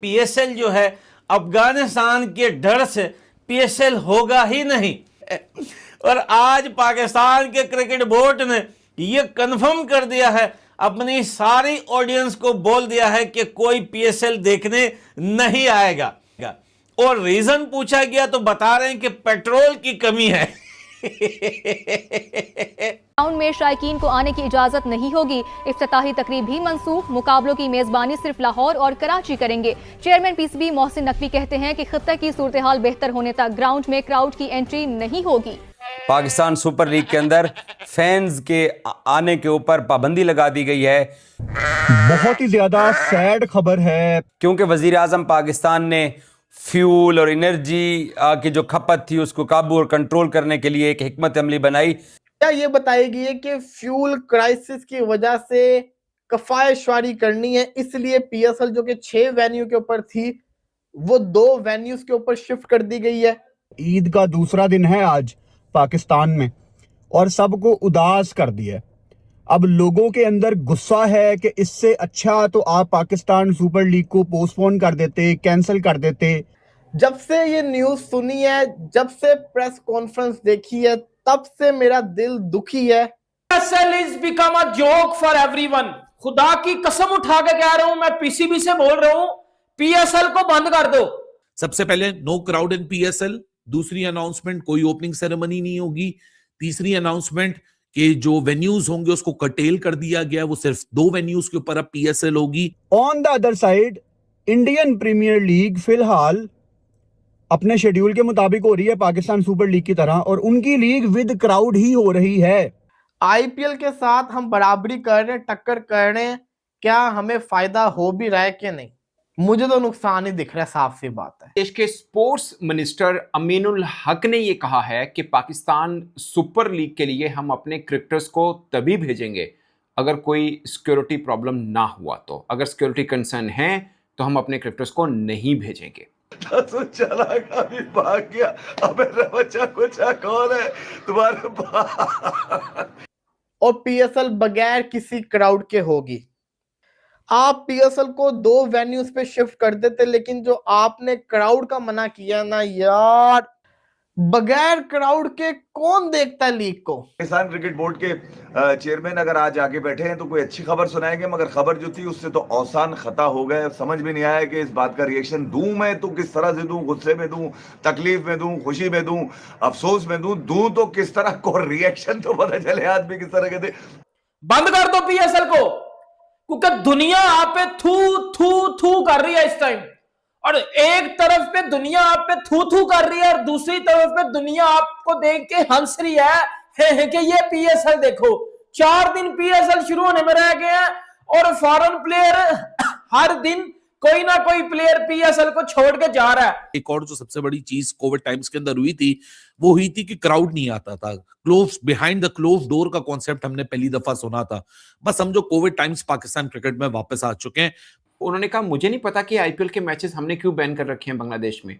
PSL जो है अफगानिस्तान के डर से पीएसएल होगा ही नहीं। और आज पाकिस्तान के क्रिकेट बोर्ड ने यह कंफर्म कर दिया है, अपनी सारी ऑडियंस को बोल दिया है कि कोई पीएसएल देखने नहीं आएगा। और रीजन पूछा गया तो बता रहे हैं कि पेट्रोल की कमी है। ग्राउंड में शायकीन को आने की इजाजत नहीं होगी। इफ्तिताही तकरीब भी मंसूख। मुकाबलों की मेजबानी सिर्फ लाहौर और कराची करेंगे। चेयरमैन पीसीबी मोहसिन नकवी कहते हैं कि खित्ते की सूरत हाल बेहतर होने तक ग्राउंड में क्राउड की एंट्री नहीं होगी। पाकिस्तान सुपर लीग के अंदर फैंस के आने के ऊपर पाबंदी लगा दी गई है। बहुत ही ज्यादा सैड खबर है, क्योंकि वजीर आजम पाकिस्तान ने फ्यूल और एनर्जी की जो खपत थी उसको काबू और कंट्रोल करने के लिए एक हिकमत अमली बनाई। क्या ये बताएगी कि फ्यूल क्राइसिस की वजह से कफायशवारी करनी है, इसलिए पीएसएल जो कि 6 वेन्यू के ऊपर थी वो 2 वेन्यूज के ऊपर शिफ्ट कर दी गई है। ईद का दूसरा दिन है आज पाकिस्तान में और सबको उदास कर दिया। अब लोगों के अंदर गुस्सा है कि इससे अच्छा तो आप पाकिस्तान सुपर लीग को पोस्टपोन कर देते, कैंसिल कर देते। जब से ये न्यूज सुनी है, जब से प्रेस कॉन्फ्रेंस देखी है, तब से मेरा दिल दुखी है। PSL is become a joke for everyone. खुदा की कसम उठा के कह रहा हूं, मैं पीसीबी से बोल रहा हूं, पीएसएल को बंद कर दो। सबसे पहले नो क्राउड इन पीएसएल। दूसरी अनाउंसमेंट, कोई ओपनिंग सेरेमनी नहीं होगी। तीसरी अनाउंसमेंट कि जो वेन्यूज होंगे उसको कटेल कर दिया गया, वो सिर्फ 2 वेन्यूज के ऊपर अब पीएसएल होगी। On the other side Indian Premier League फिलहाल अपने शेड्यूल के मुताबिक हो रही है पाकिस्तान सुपर लीग की तरह, और उनकी लीग विद क्राउड ही हो रही है। आईपीएल के साथ हम बराबरी कर रहे हैं, टक्कर कर रहे हैं, क्या हमें फायदा हो भी रहा है कि नहीं? मुझे तो नुकसान ही दिख रहा है, साफ सी बात है। देश के स्पोर्ट्स मिनिस्टर अमीनुल हक ने यह कहा है कि पाकिस्तान सुपर लीग के लिए हम अपने क्रिकेटर्स को तभी भेजेंगे अगर कोई सिक्योरिटी प्रॉब्लम ना हुआ तो। अगर सिक्योरिटी कंसर्न है तो हम अपने क्रिकेटर्स को नहीं भेजेंगे। चला अभी भाग गया। अबे बच्चा कुचा कौन है तुम्हारे? और पीएसएल बगैर किसी क्राउड के होगी। आप पीएसएल को 2 वेन्यूज पे शिफ्ट कर देते, लेकिन जो आपने क्राउड का मना किया ना यार, बगैर क्राउड के कौन देखता है लीग को? पाकिस्तान क्रिकेट बोर्ड के चेयरमैन अगर आज आके बैठे हैं तो कोई अच्छी खबर सुनाएंगे, मगर खबर जो थी उससे तो औसान खता हो गए। समझ में नहीं आया कि इस बात का रिएक्शन दूं मैं तो किस तरह से दूं, गुस्से में दूं, तकलीफ में दूं, खुशी में दूं, अफसोस में दूं तो किस तरह को रिएक्शन तो पता चले आदमी किस तरह के थे। बंद कर दो पीएसएल को, क्योंकि दुनिया आप पे थू थू थू कर रही है इस टाइम। और एक तरफ पे दुनिया आप पे थू थू कर रही है और दूसरी तरफ पे दुनिया आपको देख के हंस रही है कि ये पीएसएल देखो। 4 दिन पीएसएल शुरू होने में रह गए हैं और फॉरेन प्लेयर हर दिन कोई ना कोई प्लेयर पीएसएल को छोड़ के जा रहा है। एक और जो सबसे बड़ी चीज कोविड टाइम्स के अंदर हुई थी वो हुई थी कि क्राउड नहीं आता था। Close behind the close door का कॉन्सेप्ट हमने पहली दफा सुना था। बस समझो कोविड टाइम्स पाकिस्तान क्रिकेट में वापस आ चुके हैं। उन्होंने कहा मुझे नहीं पता कि आईपीएल के मैचेस हमने क्यों बैन कर रखे हैं बांग्लादेश में।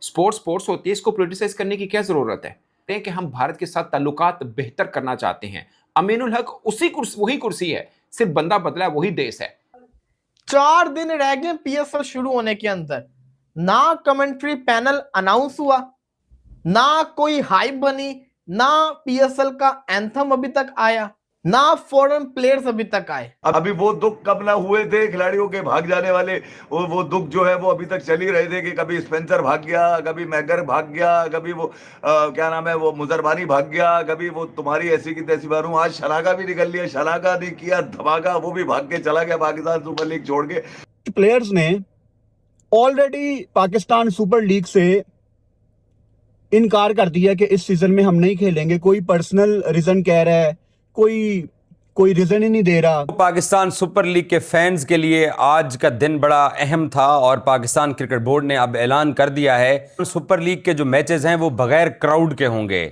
स्पोर्ट्स होती है, इसको पोलिटिसाइज करने की क्या जरूरत है कि हम भारत के साथ ताल्लुकात बेहतर करना चाहते हैं। अमीनुल हक वही कुर्सी है, सिर्फ बंदा बदला है, वही देश है। 4 दिन रह गए पीएसएल शुरू होने के अंदर, ना कमेंट्री पैनल अनाउंस हुआ, ना कोई हाइप बनी, ना पीएसएल का एंथम अभी तक आया, ना फॉरेन प्लेयर्स अभी तक आए। अभी वो दुख कब ना हुए थे खिलाड़ियों के भाग जाने वाले, वो दुख जो है वो अभी तक चल ही रहे थे कि कभी स्पेंसर भाग गया, कभी मैगर भाग गया, कभी वो क्या नाम है वो मुजरबानी भाग गया, कभी वो तुम्हारी ऐसी की तैसी बारू। आज शलाका भी निकल लिया, शलाका नहीं किया धमाका, वो भी भाग के चला गया पाकिस्तान सुपर लीग छोड़ के। प्लेयर्स ने ऑलरेडी पाकिस्तान सुपर लीग से इनकार कर दिया कि इस सीजन में हम नहीं खेलेंगे। कोई पर्सनल रीजन कह रहा है, कोई रीजन ही नहीं दे रहा। पाकिस्तान सुपर लीग के फैंस के लिए आज का दिन बड़ा अहम था और पाकिस्तान क्रिकेट बोर्ड ने अब ऐलान कर दिया है सुपर लीग के जो मैचेस हैं वो बगैर क्राउड के होंगे।